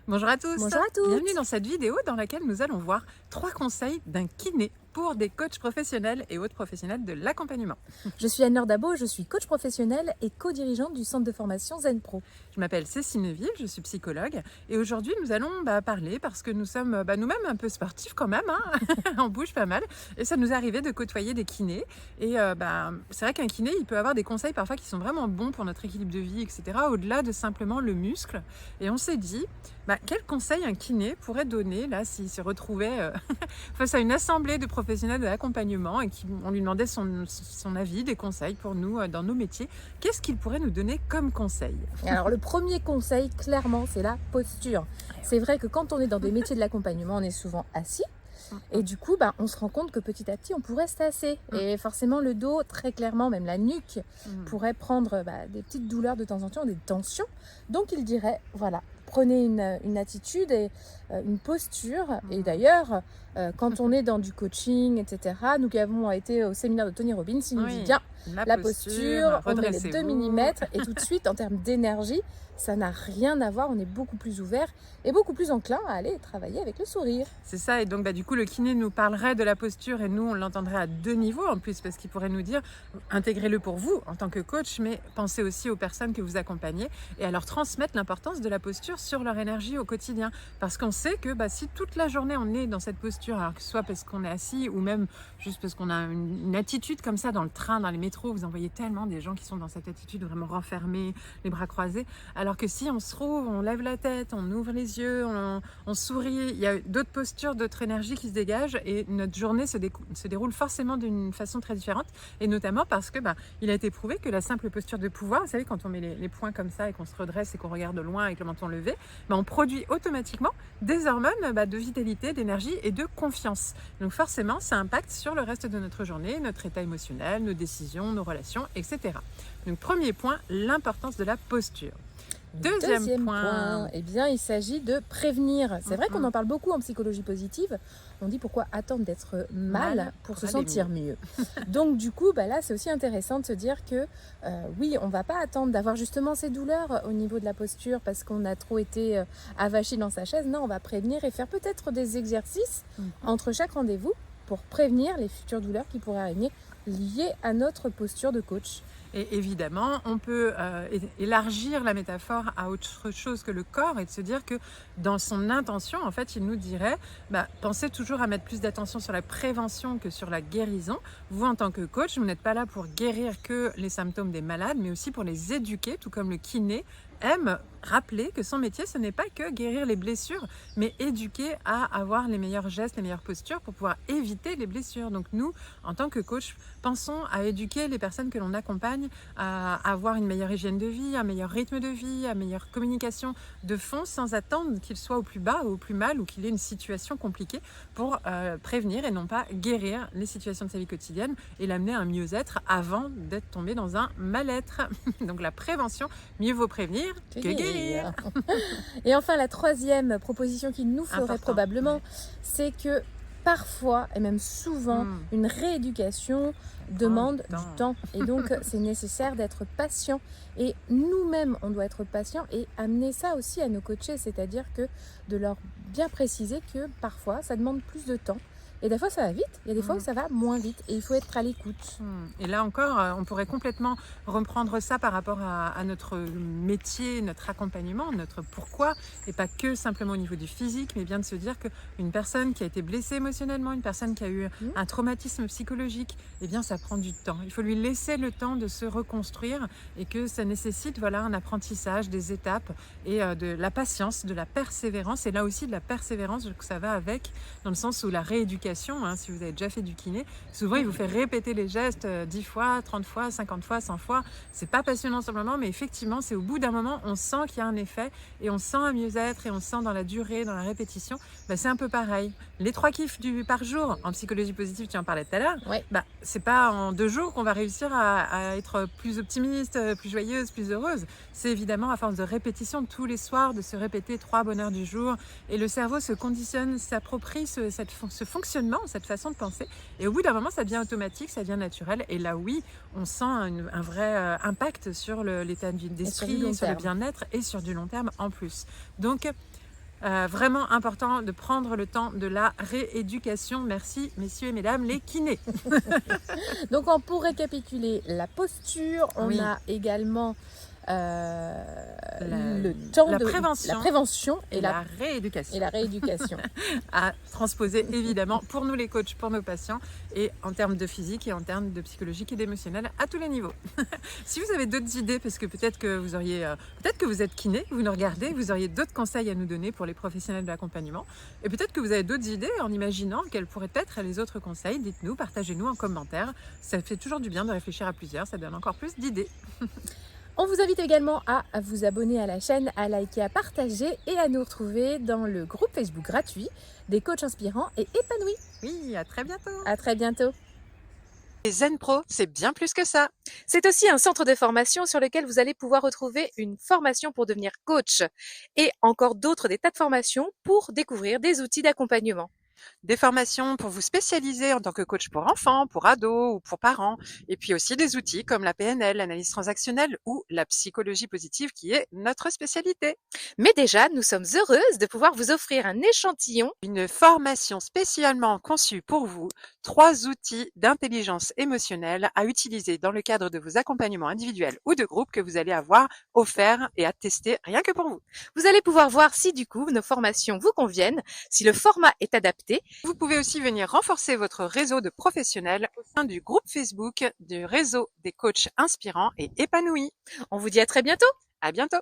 Bonjour à tous, Bonjour à bienvenue toutes. dans cette vidéo dans laquelle nous allons voir 3 conseils d'un kiné pour des coachs professionnels et autres professionnels de l'accompagnement. Je suis Anne-Laure Dabo, je suis coach professionnelle et co-dirigeante du centre de formation Zen Pro. Je m'appelle Cécile Neville, je suis psychologue et aujourd'hui nous allons parler parce que nous sommes nous-mêmes un peu sportifs quand même, hein. On bouge pas mal et ça nous est arrivé de côtoyer des kinés et c'est vrai qu'un kiné il peut avoir des conseils parfois qui sont vraiment bons pour notre équilibre de vie, etc. au-delà de simplement le muscle et on s'est dit quel conseil un kiné pourrait donner là s'il se retrouvait face à une assemblée de professionnels de l'accompagnement et qu'on lui demandait son avis, des conseils pour nous dans nos métiers. Qu'est-ce qu'il pourrait nous donner comme conseil? Et alors le premier conseil, clairement, c'est la posture. C'est vrai que quand on est dans des métiers de l'accompagnement, on est souvent assis. Et du coup, on se rend compte que petit à petit, on pourrait se tasser. Et forcément, le dos, très clairement, même la nuque, pourrait prendre des petites douleurs de temps en temps, des tensions. Donc, il dirait, voilà, prenez une attitude et une posture. Et d'ailleurs, quand on est dans du coaching, etc., nous qui avons été au séminaire de Tony Robbins, il nous dit Oui, bien, la posture, posture, on met les 2 redressez-vous. millimètres et tout de suite, en termes d'énergie, ça n'a rien à voir. On est beaucoup plus ouvert et beaucoup plus enclin à aller travailler avec le sourire. C'est ça, et donc du coup le kiné nous parlerait de la posture et nous on l'entendrait à 2 niveaux en plus parce qu'il pourrait nous dire intégrez-le pour vous en tant que coach mais pensez aussi aux personnes que vous accompagnez et à leur transmettre l'importance de la posture sur leur énergie au quotidien parce qu'on sait que si toute la journée on est dans cette posture, alors que ce soit parce qu'on est assis ou même juste parce qu'on a une attitude comme ça dans le train, dans les métros, vous en voyez tellement des gens qui sont dans cette attitude vraiment renfermée, les bras croisés, alors que si on se trouve, on lève la tête, on ouvre les yeux, on sourit, il y a d'autres postures, d'autres énergies qui se dégagent et notre journée se déroule forcément d'une façon très différente et notamment parce que il a été prouvé que la simple posture de pouvoir, vous savez quand on met les poings comme ça et qu'on se redresse et qu'on regarde loin avec le menton levé, on produit automatiquement des hormones de vitalité, d'énergie et de confiance. Donc forcément ça impacte sur le reste de notre journée, notre état émotionnel, nos décisions, nos relations, etc. Donc premier point, l'importance de la posture. Deuxième Deuxième point. point, il s'agit de prévenir. C'est vrai qu'on en parle beaucoup en psychologie positive. On dit pourquoi attendre d'être mal pour se aller sentir mieux. Donc du coup, là, c'est aussi intéressant de se dire que oui, on va pas attendre d'avoir justement ces douleurs au niveau de la posture parce qu'on a trop été avachi dans sa chaise. Non, on va prévenir et faire peut-être des exercices entre chaque rendez-vous pour prévenir les futures douleurs qui pourraient arriver liées à notre posture de coach. Et évidemment, on peut élargir la métaphore à autre chose que le corps et de se dire que dans son intention, en fait, il nous dirait pensez toujours à mettre plus d'attention sur la prévention que sur la guérison. Vous, en tant que coach, vous n'êtes pas là pour guérir que les symptômes des malades, mais aussi pour les éduquer, tout comme le kiné aime rappeler que son métier, ce n'est pas que guérir les blessures, mais éduquer à avoir les meilleurs gestes, les meilleures postures pour pouvoir éviter les blessures. Donc nous, en tant que coach, pensons à éduquer les personnes que l'on accompagne à avoir une meilleure hygiène de vie, un meilleur rythme de vie, une meilleure communication de fond sans attendre qu'il soit au plus bas ou au plus mal ou qu'il ait une situation compliquée pour prévenir et non pas guérir les situations de sa vie quotidienne et l'amener à un mieux-être avant d'être tombé dans un mal-être. Donc la prévention, mieux vaut prévenir que guérir. Et enfin, la troisième proposition qu'il nous ferait Important, probablement, c'est que parfois, et même souvent, une rééducation demande du temps. Et donc, c'est nécessaire d'être patient. Et nous-mêmes, on doit être patient et amener ça aussi à nos coachés, c'est-à-dire que de leur bien préciser que parfois, ça demande plus de temps. Et des fois, ça va vite, il y a des fois où ça va moins vite. Et il faut être à l'écoute. Et là encore, on pourrait complètement reprendre ça par rapport à notre métier, notre accompagnement, notre pourquoi, et pas que simplement au niveau du physique, mais bien de se dire qu'une personne qui a été blessée émotionnellement, une personne qui a eu un traumatisme psychologique, eh bien ça prend du temps. Il faut lui laisser le temps de se reconstruire et que ça nécessite un apprentissage, des étapes et de la patience, de la persévérance. Et là aussi de la persévérance, que ça va avec, dans le sens où la rééducation, si vous avez déjà fait du kiné, souvent il vous fait répéter les gestes 10 fois, 30 fois, 50 fois, 100 fois. C'est pas passionnant simplement, mais effectivement, c'est au bout d'un moment, on sent qu'il y a un effet et on sent un mieux-être et on sent dans la durée, dans la répétition. C'est un peu pareil. Les 3 kiffs par jour, en psychologie positive, tu en parlais tout à l'heure, Ouais. c'est pas en 2 jours qu'on va réussir à être plus optimiste, plus joyeuse, plus heureuse. C'est évidemment à force de répétition tous les soirs, de se répéter 3 bonheurs du jour. Et le cerveau se conditionne, s'approprie ce fonctionnement, cette façon de penser. Et au bout d'un moment, ça devient automatique, ça devient naturel. Et là, oui, on sent un vrai impact sur l'état d'esprit, sur le bien-être et sur du long terme en plus. Donc, Vraiment important de prendre le temps de la rééducation. Merci, messieurs et mesdames les kinés. Donc, pour récapituler, la posture, on Oui. a également La- le temps la de prévention la prévention et la rééducation. et la rééducation. À transposer évidemment pour nous les coachs, pour nos patients, et en termes de physique et en termes de psychologique et d'émotionnel à tous les niveaux. Si vous avez d'autres idées, parce que peut-être que vous auriez, peut-être que vous êtes kiné, vous nous regardez, vous auriez d'autres conseils à nous donner pour les professionnels de l'accompagnement, et peut-être que vous avez d'autres idées en imaginant quels pourraient être les autres conseils, dites-nous, partagez-nous en commentaire. Ça fait toujours du bien de réfléchir à plusieurs, ça donne encore plus d'idées. On vous invite également à vous abonner à la chaîne, à liker, à partager et à nous retrouver dans le groupe Facebook gratuit des coachs inspirants et épanouis. Oui, à très bientôt. À très bientôt. Les Zen Pro, c'est bien plus que ça. C'est aussi un centre de formation sur lequel vous allez pouvoir retrouver une formation pour devenir coach et encore d'autres des tas de formations pour découvrir des outils d'accompagnement. Des formations pour vous spécialiser en tant que coach pour enfants, pour ados ou pour parents. Et puis aussi des outils comme la PNL, l'analyse transactionnelle ou la psychologie positive qui est notre spécialité. Mais déjà, nous sommes heureuses de pouvoir vous offrir un échantillon. Une formation spécialement conçue pour vous, 3 outils d'intelligence émotionnelle à utiliser dans le cadre de vos accompagnements individuels ou de groupe que vous allez avoir offerts et à tester rien que pour vous. Vous allez pouvoir voir si du coup nos formations vous conviennent, si le format est adapté. Vous pouvez aussi venir renforcer votre réseau de professionnels au sein du groupe Facebook du réseau des coachs inspirants et épanouis. On vous dit à très bientôt. À bientôt!